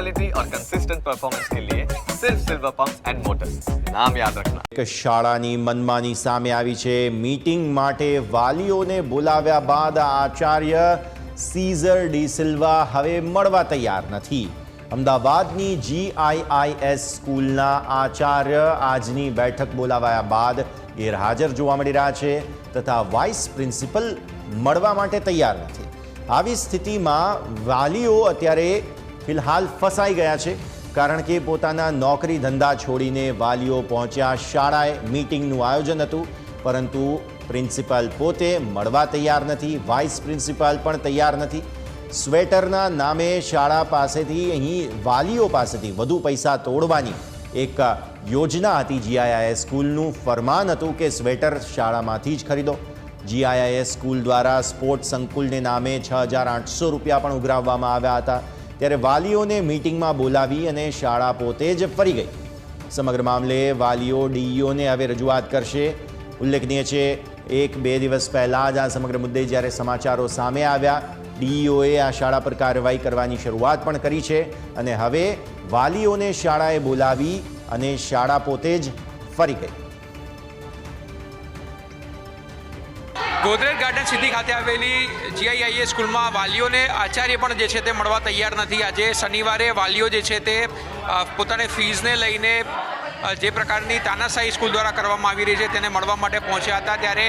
Quality और consistent performance के लिए सिर्फ सिल्वर पंप्स एंड मोटर्स, नाम याद रखना। એક શાળાની મનમાની સામે આવી છે। મીટિંગ માટે વાલીઓને બોલાવ્યા બાદ આચાર્ય સીઝર ડી સિલ્વા હવે મળવા તૈયાર નથી। અમદાવાદની GIIS સ્કૂલના આચાર્ય આજની બેઠક બોલાવ્યા બાદ ગેરહાજર જોવા મળી રહ્યા છે તથા વાઇસ પ્રિન્સિપલ મળવા માટે તૈયાર નથી। આવી સ્થિતિમાં વાલીઓ અત્યારે ફિલહાલ ફસાઈ ગયા છે, કારણ કે પોતાના નોકરી ધંધા છોડીને વાલીઓ પહોંચ્યા શાળાએ। મીટિંગનું આયોજન હતું, પરંતુ પ્રિન્સિપાલ પોતે મળવા તૈયાર નથી, વાઇસ પ્રિન્સિપાલ પણ તૈયાર નથી। સ્વેટરના નામે શાળા પાસેથી અહીં વાલીઓ પાસેથી વધુ પૈસા તોડવાની એક યોજના હતી। GIIS સ્કૂલનું ફરમાન હતું કે સ્વેટર શાળામાંથી જ ખરીદો। GIIS સ્કૂલ દ્વારા સ્પોર્ટ્સ સંકુલને નામે 6,800 રૂપિયા પણ ઉઘરાવવામાં આવ્યા હતા। ત્યારે વાલીઓને મીટિંગમાં બોલાવી અને શાળા પોતે જ ફરી ગઈ। સમગ્ર મામલે વાલીઓ DEOને હવે રજૂઆત કરશે। ઉલ્લેખનીય છે, 1-2 દિવસ પહેલાં જ આ સમગ્ર મુદ્દે જ્યારે સમાચારો સામે આવ્યા, DEOએ આ શાળા પર કાર્યવાહી કરવાની શરૂઆત પણ કરી છે અને હવે વાલીઓને શાળાએ બોલાવી અને શાળા પોતે જ ફરી ગઈ। ગોદરેજ ગાર્ડન સિટી ખાતે આવેલી GIIS સ્કૂલમાં વાલીઓને આચાર્ય પણ જે છે તે મળવા તૈયાર નથી। આજે શનિવારે વાલીઓ જે છે તે પોતાની ફીઝને લઈને જે પ્રકારની તાનાશાહી સ્કૂલ દ્વારા કરવામાં આવી રહી છે તેને મળવા માટે પહોંચ્યા હતા। ત્યારે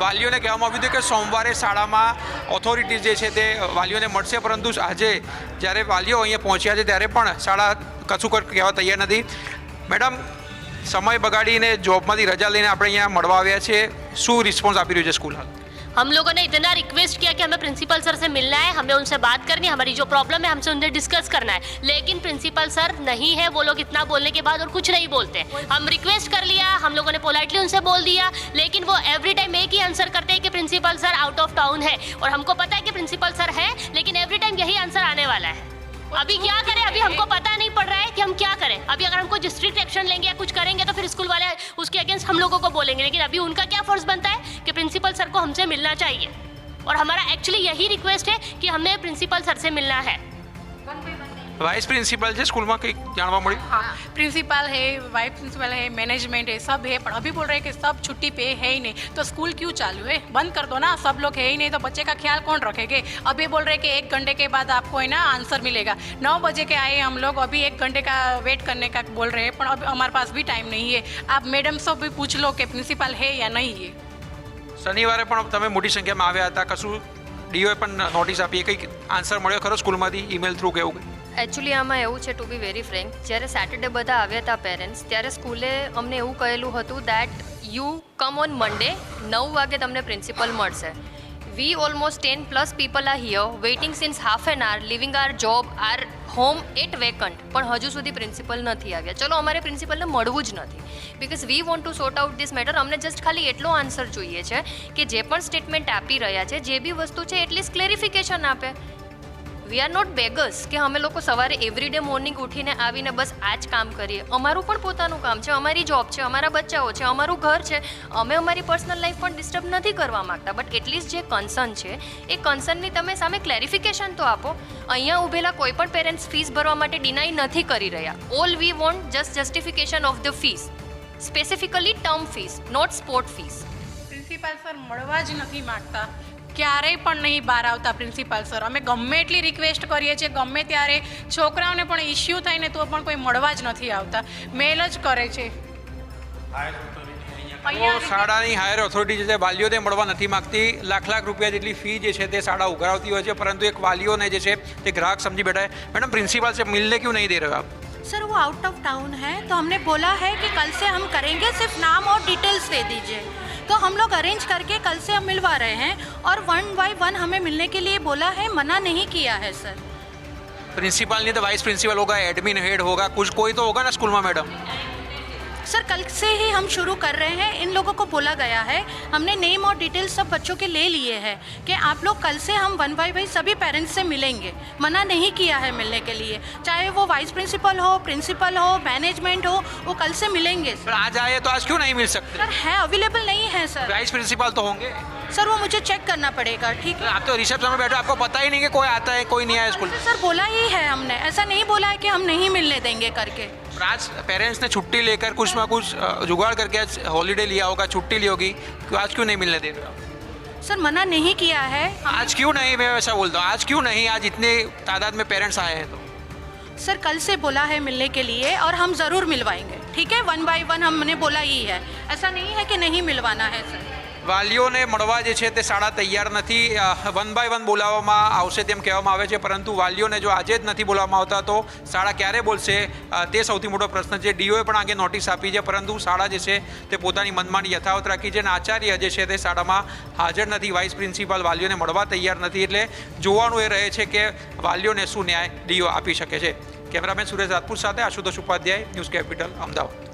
વાલીઓને કહેવામાં આવ્યું હતું કે સોમવારે શાળામાં ઓથોરિટીઝ જે છે તે વાલીઓને મળશે, પરંતુ આજે જ્યારે વાલીઓ અહીંયા પહોંચ્યા છે ત્યારે પણ શાળા કશું કહેવા તૈયાર નથી। મેડમ, સમય બગાડીને જોબમાંથી રજા લઈને આપણે અહીંયા મળવા આવ્યા છીએ, શું રિસ્પોન્સ આપી રહ્યું છે સ્કૂલ? हम लोगों ने इतना रिक्वेस्ट किया कि हमें प्रिंसिपल सर से मिलना है, हमें उनसे बात करनी है, हमारी जो प्रॉब्लम है हमसे उनसे डिस्कस करना है, लेकिन प्रिंसिपल सर नहीं है। वो लोग इतना बोलने के बाद और कुछ नहीं बोलते। हम रिक्वेस्ट कर लिया, हम लोगों ने पोलाइटली उनसे बोल दिया, लेकिन वो एवरी टाइम एक ही आंसर करते हैं कि principal sir out of town है। और हमको पता है कि प्रिंसिपल सर है, लेकिन एवरी टाइम यही आंसर आने वाला है। अभी क्या करें, अभी हमको पता नहीं पड़ रहा है कि हम क्या करें। अभी अगर हमको स्ट्रिक्ट एक्शन लेंगे या कुछ करेंगे तो फिर स्कूल वाले उसके अगेंस्ट हम लोगों को बोलेंगे, लेकिन अभी उनका क्या फर्ज बनता है कि प्रिंसिपल सर को हमसे मिलना चाहिए। और हमारा एक्चुअली यही रिक्वेस्ट है कि हमें प्रिंसिपल सर से मिलना है। वाइस प्रिंसिपल है स्कूल में कहीं जानवा मળી? हाँ, प्रिंसिपल है, वाइस प्रिंसिपल है, मैनेजमेंट है, सब है, पर अभी बोल रहे हैं कि सब छुट्टी पे है ही नहीं, तो स्कूल क्यों चालू है? बंद कर दो ना। सब लोग है ही नहीं तो बच्चे का ख्याल कौन रखेंगे? अभी बोल रहे हैं कि 1 घंटे के बाद आपको है ना आंसर मिलेगा। 9 बजे के आए हम लोग, अभी 1 घंटे का वेट करने का बोल रहे हैं, पर अभी हमारे पास भी टाइम नहीं है। आप मैडम से भी पूछ लो कि प्रिंसिपल है या नहीं है। શનિવારે પણ તમે મોટી સંખ્યામાં આવ્યા હતા, કશું DOએ પણ નોટિસ આપી, કંઈક આન્સર મળ્યો ખરો સ્કૂલમાંથી ઈમેલ થ્રુ કે એવું કંઈ? એકચ્યુઅલી આમાં એવું છે, ટુ બી વેરી ફ્રેન્ક, જ્યારે સેટરડે બધા આવ્યા હતા પેરેન્ટ્સ, ત્યારે સ્કૂલે અમને એવું કહેલું હતું that you come on Monday 9 વાગે તમને પ્રિન્સિપલ મળશે। We almost 10+ people are here waiting since half an hour, leaving our job, our home at vacant, પણ હજુ સુધી પ્રિન્સિપલ નથી આવ્યા। ચલો, અમારે પ્રિન્સિપલને મળવું જ નથી, because we want to sort out this matter. અમને જસ્ટ ખાલી એટલો આન્સર જોઈએ છે કે જે પણ સ્ટેટમેન્ટ આપી રહ્યા છે, જે બી વસ્તુ છે એટલીસ્ટ ક્લેરિફિકેશન આપે। વી આર નોટ બેગર્સ કે અમે લોકો સવારે એવરીડે મોર્નિંગ ઉઠીને આવીને બસ આ જ કામ કરીએ। અમારું પણ પોતાનું કામ છે, અમારી જોબ છે, અમારા બચ્ચાઓ છે, અમારું ઘર છે। અમે અમારી પર્સનલ લાઈફ પણ ડિસ્ટર્બ નથી કરવા માગતા, બટ એટલીસ્ટ જે કન્સર્ન છે એ કન્સર્નની તમે સામે ક્લેરિફિકેશન તો આપો। અહીંયા ઊભેલા કોઈ પણ પેરેન્ટ્સ ફીસ ભરવા માટે ડિનાય નથી કરી રહ્યા। All we want just justification of the fees, specifically term fees, not sport fees. Principal sir મળવા જ નથી માગતા, ક્યારેય પણ નહીં બહાર આવતા પ્રિન્સિપાલ સર। અમે ગમે એટલી રિક્વેસ્ટ કરીએ છીએ, ગમે ત્યારે છોકરાઓને પણ ઇસ્યુ થાય ને તો પણ કોઈ મળવા જ નથી આવતા, મેલ જ કરે છે। શાળાની હાયર ઓથોરિટી જે વાલીઓને મળવા નથી માગતી। લાખ રૂપિયા જેટલી ફી જે છે તે શાળા ઉઘરાવતી હોય છે, પરંતુ એક વાલીઓને જે છે તે ગ્રાહક સમજી બેઠા है। मैडम, प्रिंसिपल से मिलने क्यों नहीं दे रहे हो आप? सर, वो आउट ऑफ टाउन है, तो हमने बोला है कि कल से हम करेंगे, सिर्फ नाम और डिटेल्स दे दीजिए। तो हम लोग अरेंज करके कल से हम मिलवा रहे हैं, और 1 by 1 हमें मिलने के लिए बोला है, मना नहीं किया है सर। प्रिंसिपल नहीं तो वाइस प्रिंसिपल होगा, एडमिन हेड होगा, कुछ कोई तो होगा ना स्कूल में। मैडम, सर कल से ही हम शुरू कर रहे हैं। इन लोगों को बोला गया है, हमने नेम और डिटेल्स सब बच्चों के ले लिए हैं कि आप लोग कल से हम 1 बाय 1 सभी पेरेंट्स से मिलेंगे। मना नहीं किया है मिलने के लिए, चाहे वो वाइस प्रिंसिपल हो, प्रिंसिपल हो, मैनेजमेंट हो, वो कल से मिलेंगे। पर आज आए तो आज क्यों नहीं मिल सकते? सर है, अवेलेबल नहीं है सर। वाइस प्रिंसिपल तो होंगे सर वो मुझे चेक करना पड़ेगा, ठीक है। आप तो रिसेप्शन में बैठे, आपको पता ही नहीं कि कोई आता है कोई नहीं आया स्कूल में। सर बोला ही है हमने, ऐसा नहीं बोला है कि हम नहीं मिलने देंगे करके। पर आज पेरेंट्स ने छुट्टी लेकर कुछ ना कुछ जुगाड़ करके आज हॉलीडे लिया होगा, छुट्टी ली होगी, तो आज क्यों नहीं मिलने दे रहे हो? सर मना नहीं किया है। आज क्यों नहीं, मैं वैसा बोलता हूँ, आज क्यों नहीं, आज इतने तादाद में पेरेंट्स आए हैं तो। सर कल से बोला है मिलने के लिए और हम ज़रूर मिलवाएंगे, ठीक है। 1 बाय 1 हमने बोला ही है, ऐसा नहीं है कि नहीं मिलवाना है सर। વાલીઓને મળવા જે છે તે શાળા તૈયાર નથી, 1 બાય 1 બોલાવવામાં આવશે તેમ કહેવામાં આવે છે, પરંતુ વાલીઓને જો આજે જ નથી બોલાવવામાં આવતા તો શાળા ક્યારે બોલશે તે સૌથી મોટો પ્રશ્ન છે। ડીઓએ પણ આગે નોટિસ આપી છે, પરંતુ શાળા જે છે તે પોતાની મનમાની યથાવત રાખી છે અને આચાર્ય જે છે તે શાળામાં હાજર નથી, વાઇસ પ્રિન્સિપાલ વાલીઓને મળવા તૈયાર નથી। એટલે જોવાનું એ રહે છે કે વાલીઓને શું ન્યાય ડીઓ આપી શકે છે। કેમેરામેન સુરેશ રાજપૂત સાથે આશુતોષ ઉપાધ્યાય, ન્યૂઝ કેપિટલ, અમદાવાદ।